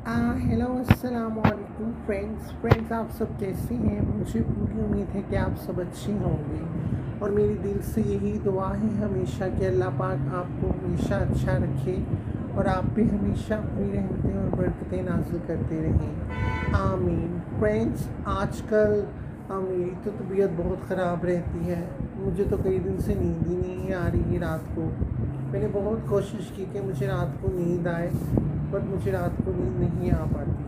Hello अस्सलाम वालेकुम friends आप सब कैसे हैं। मुझे पूरी उम्मीद है कि आप सब अच्छे होंगे और मेरी दिल से यही दुआ है हमेशा कि अल्लाह पाक आपको हमेशा अच्छा रखे और आप पे हमेशा अपनी रहमतें और बरकतें नाज़िल करते रहें, आमीन। फ्रेंड्स, आजकल मेरी तो तबीयत बहुत ख़राब रहती है। मुझे तो कई दिन से नींद ही नहीं आ रही है रात को। मैंने बहुत कोशिश की कि मुझे रात को नींद आए, पर मुझे रात को नींद नहीं आ पाती।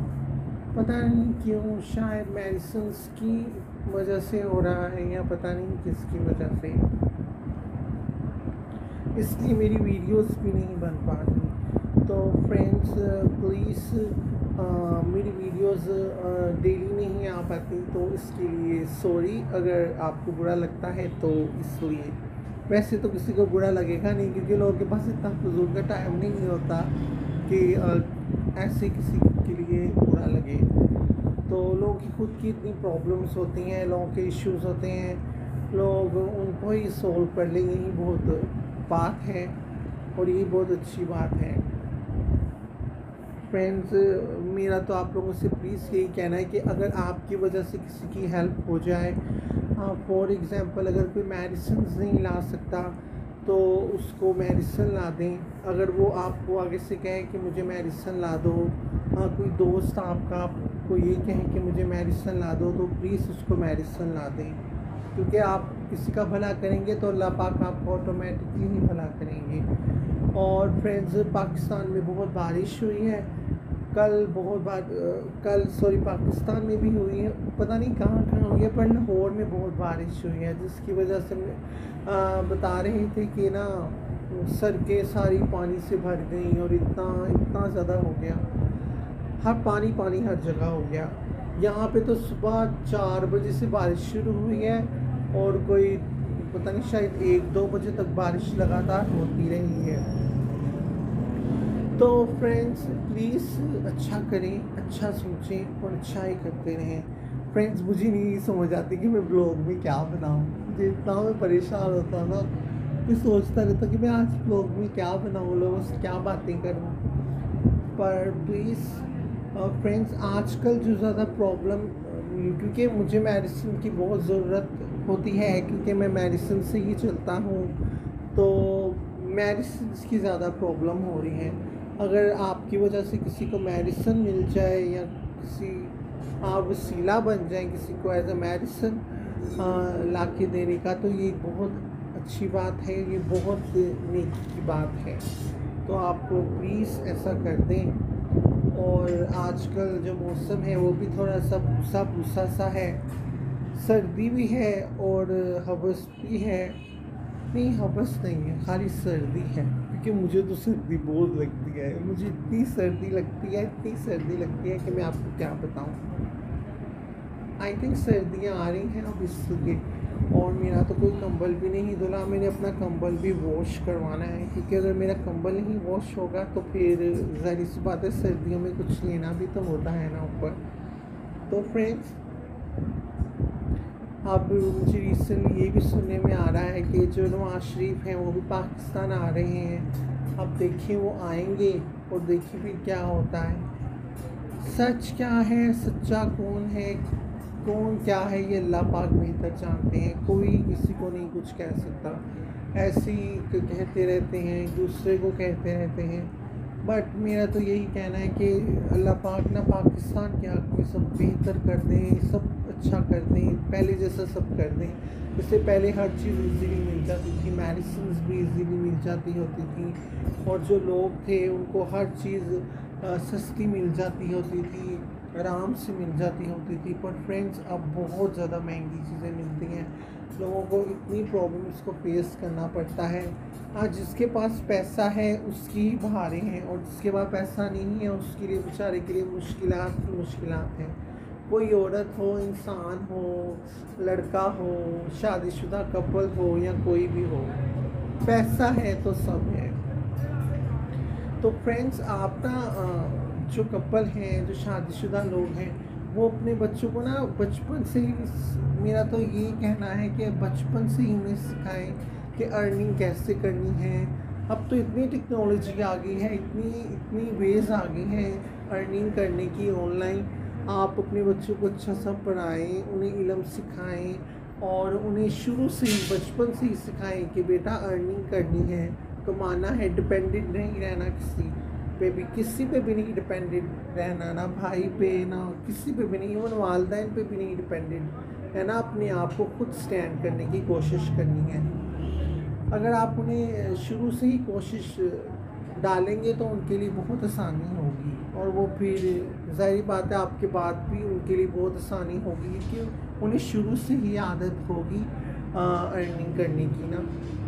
पता नहीं क्यों, शायद मेडिसिन्स की वजह से हो रहा है या पता नहीं किसकी वजह से, इसलिए मेरी वीडियोस भी नहीं बन पा रही। तो फ्रेंड्स प्लीज़ मेरी वीडियोस डेली नहीं आ पाती, तो इसके लिए सॉरी अगर आपको बुरा लगता है तो इसलिए। वैसे तो किसी को बुरा लगेगा नहीं, क्योंकि लोगों के पास इतना फजूल का टाइम नहीं होता कि ऐसे किसी के लिए बुरा लगे। तो लोगों की खुद की इतनी प्रॉब्लम्स होती हैं, लोगों के इश्यूज होते हैं, लोग उनको ही सोल्व कर लें, यही बहुत बात है और यही बहुत अच्छी बात है। फ्रेंड्स, मेरा तो आप लोगों से प्लीज़ यही कहना है कि अगर आपकी वजह से किसी की हेल्प हो जाए, फॉर एग्ज़ाम्पल अगर कोई मेडिसिन नहीं ला सकता तो उसको मेडिसिन ला दें। अगर वो आपको आगे से कहे कि मुझे मेडिसिन ला दो, कोई दोस्त आपका आपको ये कहे कि मुझे मेडिसिन ला दो, तो प्लीज़ उसको मेडिसिन ला दें, क्योंकि आप किसी का भला करेंगे तो अल्लाह पाक आपको ऑटोमेटिकली ही भला करेंगे। और फ्रेंड्स, पाकिस्तान में बहुत बारिश हुई है पाकिस्तान में भी हुई है, पता नहीं कहाँ कहाँ हुई है, पर लाहौर में बहुत बारिश हुई है, जिसकी वजह से बता रहे थे कि ना सड़कें सारी पानी से भर गई और इतना ज़्यादा हो गया, हर पानी हर जगह हो गया। यहाँ पे तो सुबह 4 बजे से बारिश शुरू हुई है और कोई पता नहीं शायद 1-2 बजे तक बारिश लगातार होती रही है। तो फ्रेंड्स प्लीज़ अच्छा करें, अच्छा सोचें और अच्छा ही करते रहें। फ्रेंड्स, मुझे नहीं समझ आती कि मैं ब्लॉग में क्या बनाऊँ। मुझे इतना मैं परेशान होता ना, मैं सोचता रहता कि मैं आज ब्लॉग में क्या बनाऊँ, लोगों से क्या बातें करूँ। पर प्लीज़ फ्रेंड्स, आजकल जो ज़्यादा प्रॉब्लम, क्योंकि मुझे मेडिसिन की बहुत ज़रूरत होती है, क्योंकि मैं मेडिसिन से ही चलता हूँ, तो मेडिसिन की ज़्यादा प्रॉब्लम हो रही है। अगर आपकी वजह से किसी को मेडिसिन मिल जाए या किसी आप वसीला बन जाए किसी को एज अ मेडिसिन ला के देने का, तो ये बहुत अच्छी बात है, ये बहुत नेकी की बात है। तो आप प्लीज़ ऐसा कर दें। और आजकल जो मौसम है वो भी थोड़ा सा भूसा सा है, सर्दी भी है और हवस भी है। नहीं, हवस नहीं है, खाली सर्दी है, क्योंकि मुझे तो सर्दी बहुत लगती है। मुझे इतनी सर्दी लगती है कि मैं आपको क्या बताऊं। आई थिंक सर्दियां आ रही हैं अब इसलिए। और मेरा तो कोई कंबल भी नहीं धुला, मैंने अपना कंबल भी वॉश करवाना है, क्योंकि अगर मेरा कंबल नहीं वॉश होगा तो फिर ज़ाहिर सी बात है सर्दियों में कुछ लेना भी तो होता है ना ऊपर। तो फ्रेंड्स, अब मुझे रिसेंटली ये भी सुनने में आ रहा है कि जो नवाज शरीफ हैं वो भी पाकिस्तान आ रहे हैं। अब देखिए वो आएंगे और देखिए फिर क्या होता है। सच क्या है, सच्चा कौन है, कौन क्या है, ये अल्लाह पाक बेहतर जानते हैं। कोई किसी को नहीं कुछ कह सकता, ऐसे ही कहते रहते हैं, दूसरे को कहते रहते हैं। बट मेरा तो यही कहना है कि अल्लाह पाक ना पाकिस्तान के हक़ में सब बेहतर कर दें, सब अच्छा कर दें, पहले जैसा सब कर दें। इससे पहले हर चीज़ ईज़िली मिल जाती थी, मेडिसिन भी ईज़िली मिल जाती होती थी, और जो लोग थे उनको हर चीज़ सस्ती मिल जाती होती थी, आराम से मिल जाती होती थी। पर फ्रेंड्स, अब बहुत ज़्यादा महंगी चीज़ें मिलती हैं, लोगों को इतनी प्रॉब्लम्स को फेस करना पड़ता है। आज जिसके पास पैसा है उसकी ही बहारें हैं, और जिसके पास पैसा नहीं है उसके लिए बेचारे के लिए मुश्किलात हैं। कोई औरत हो, इंसान हो, लड़का हो, शादीशुदा कपल हो या कोई भी हो, पैसा है तो सब है। तो फ्रेंड्स, आप ना जो कपल हैं, जो शादीशुदा लोग हैं, वो अपने बच्चों को ना बचपन से ही, मेरा तो ये कहना है कि बचपन से ही उन्हें सिखाएं कि अर्निंग कैसे करनी है, अब तो इतनी टेक्नोलॉजी आ गई है, इतनी इतनी वेज़ आ गई हैं अर्निंग करने की ऑनलाइन। आप अपने बच्चों को अच्छा सा पढ़ाएँ, उन्हें इल्म सिखाएँ और उन्हें शुरू से ही बचपन से ही सिखाएँ कि बेटा अर्निंग करनी है, कमाना है, डिपेंडेंट नहीं रहना किसी पे भी नहीं डिपेंडेंट रहना, ना भाई पे ना किसी पे भी नहीं, इवन वालिदैन पे भी नहीं डिपेंडेंट है ना। अपने आप को खुद स्टैंड करने की कोशिश करनी है। अगर आप उन्हें शुरू से ही कोशिश डालेंगे तो उनके लिए बहुत आसानी होगी, और वो फिर ज़ाहिर बात है आपके बाद भी उनके लिए बहुत आसानी होगी क्योंकि उन्हें शुरू से ही आदत होगी अर्निंग करने की ना।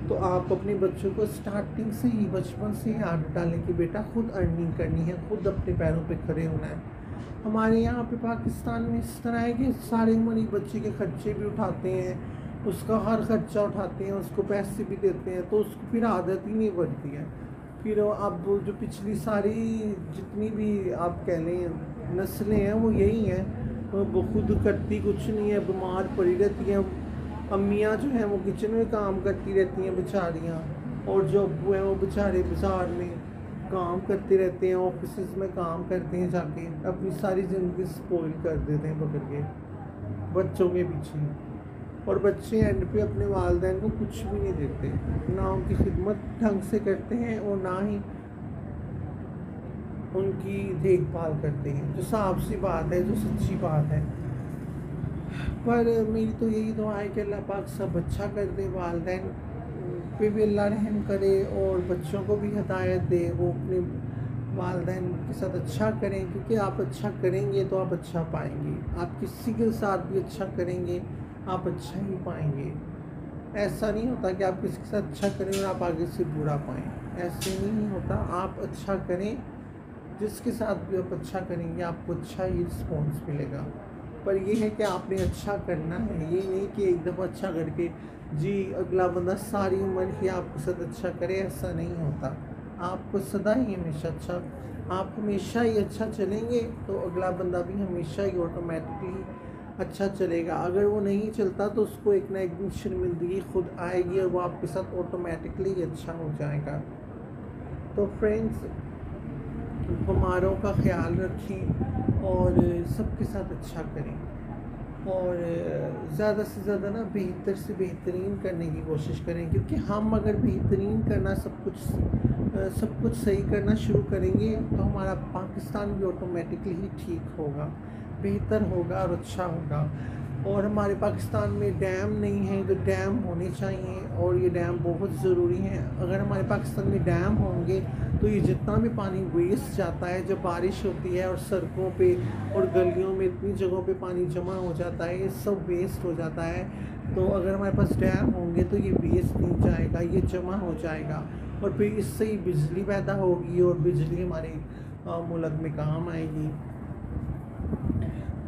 तो आप अपने बच्चों को स्टार्टिंग से ही बचपन से ही आदत डालें कि बेटा खुद अर्निंग करनी है, खुद अपने पैरों पे खड़े होना है। हमारे यहाँ पे पाकिस्तान में इस तरह है कि सारे उम्र बच्चे के खर्चे भी उठाते हैं, उसका हर खर्चा उठाते हैं, उसको पैसे भी देते हैं, तो उसको फिर आदत ही नहीं बढ़ती है। फिर अब जो पिछली सारी जितनी भी आप कह लें नस्लें हैं वो यही हैं, वो खुद करती कुछ नहीं है, बीमार पड़ी रहती हैं। अम्मियाँ जो हैं वो किचन में काम करती रहती हैं बेचारियाँ, और जो अब्बू हैं वो बेचारे बाज़ार में काम करते रहते हैं, ऑफिस में काम करते हैं, जाके अपनी सारी ज़िंदगी स्पॉइल कर देते हैं पकड़ के बच्चों के पीछे। और बच्चे एंड पे अपने वालिदैन को कुछ भी नहीं देते, ना उनकी खिदमत ढंग से करते हैं और ना ही उनकी देखभाल करते हैं, जो साफ सी बात है, जो सच्ची बात है। पर मेरी तो यही दुआ है कि अल्लाह पाक सब अच्छा कर दे, वालिदैन पे भी अल्लाह रहम करे और बच्चों को भी हिदायत दे, वो अपने वालिदैन के साथ अच्छा करें, क्योंकि आप अच्छा करेंगे तो आप अच्छा पाएंगे। आप किसी के साथ भी अच्छा करेंगे आप अच्छा ही पाएंगे। ऐसा नहीं होता कि आप किसी के साथ अच्छा करें और आप आगे से बुरा पाएँ, ऐसे नहीं होता। आप अच्छा करें, जिसके साथ भी आप अच्छा करेंगे आपको अच्छा ही रिस्पॉन्स मिलेगा। पर ये है कि आपने अच्छा करना है, ये नहीं कि एक दफ़ा अच्छा करके जी अगला बंदा सारी उम्र ही आपके साथ अच्छा करे, ऐसा नहीं होता। आपको सदा ही हमेशा अच्छा, आप हमेशा ही अच्छा चलेंगे तो अगला बंदा भी हमेशा ही ऑटोमेटिकली अच्छा चलेगा। अगर वो नहीं चलता तो उसको एक ना एक दिन शर्मिंदगी खुद आएगी और वो आपके साथ ऑटोमेटिकली अच्छा हो जाएगा। तो फ्रेंड्स, बीमारों का ख्याल रखें और सबके साथ अच्छा करें, और ज़्यादा से ज़्यादा ना बेहतर से बेहतरीन करने की कोशिश करें, क्योंकि हम अगर बेहतरीन करना सब कुछ सही करना शुरू करेंगे तो हमारा पाकिस्तान भी ऑटोमेटिकली ही ठीक होगा, बेहतर होगा और अच्छा होगा। और हमारे पाकिस्तान में डैम नहीं है, तो डैम होने चाहिए और ये डैम बहुत ज़रूरी है। अगर हमारे पाकिस्तान में डैम होंगे तो ये जितना भी पानी वेस्ट जाता है जब बारिश होती है और सड़कों पे और गलियों में इतनी जगहों पे पानी जमा हो जाता है, ये सब वेस्ट हो जाता है। तो अगर हमारे पास डैम होंगे तो ये वेस्ट नहीं जाएगा, ये जमा हो जाएगा और फिर इससे ही बिजली पैदा होगी और बिजली हमारे मुल्क में काम आएगी।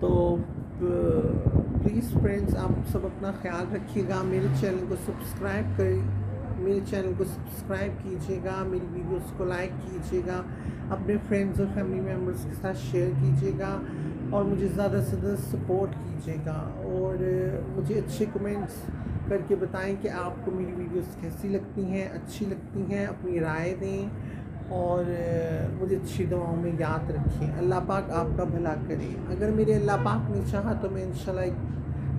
तो प्लीज़ फ्रेंड्स, आप सब अपना ख्याल रखिएगा, मेरे चैनल को सब्सक्राइब कीजिएगा, मेरी वीडियोस को लाइक कीजिएगा, अपने फ्रेंड्स और फैमिली मेम्बर्स के साथ शेयर कीजिएगा और मुझे ज़्यादा से ज़्यादा सपोर्ट कीजिएगा। और मुझे अच्छे कमेंट्स करके बताएं कि आपको मेरी वीडियोस कैसी लगती हैं, अच्छी लगती हैं, अपनी राय दें और मुझे अच्छी दुआओं में याद रखें। अल्लाह पाक आपका भला करे। अगर मेरे अल्लाह पाक ने चाहा तो मैं इंशाल्लाह एक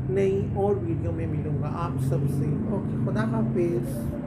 नई और वीडियो में मिलूँगा आप सबसे। ओके, खुदा हाफिज़।